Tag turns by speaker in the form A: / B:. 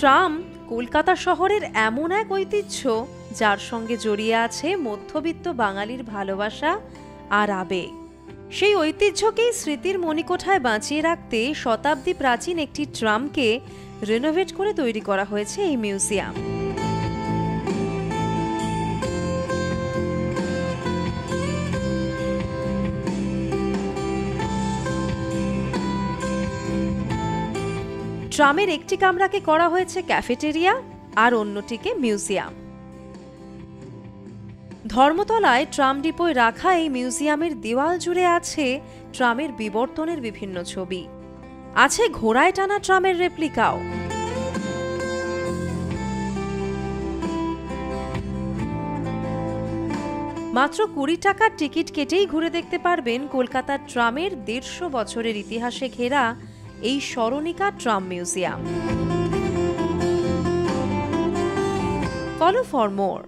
A: Tram Kolkata শহরের এমন এক ঐতিহ্য যার সঙ্গে জড়িয়ে আছে মধ্যবিত্ত বাঙালির ভালোবাসা আর আবেগ। সেই ঐতিহ্যকেই স্মৃতির মণিকোঠায় বাঁচিয়ে রাখতে শতাব্দী প্রাচীন একটি ট্রামকে রেনোভেট করে তৈরি করা হয়েছে এই মিউজিয়াম। ট্রামের একটি কামরাকে করা হয়েছে ক্যাফেটেরিয়া আর অন্যটিকে মিউজিয়াম। ধর্মতলায় ট্রাম ডিপোয় রাখা এই মিউজিয়ামের দেওয়াল জুড়ে আছে ট্রামের বিবর্তনের বিভিন্ন ছবি, আছে ঘোড়ায় টানা ট্রামের রেপ্লিকাও। মাত্র 20 টাকার টিকিট কেটেই ঘুরে দেখতে পারবেন কলকাতার ট্রামের 150 বছরের ইতিহাসে ঘেরা এই স্মরণিকা tram museum. Follow for more.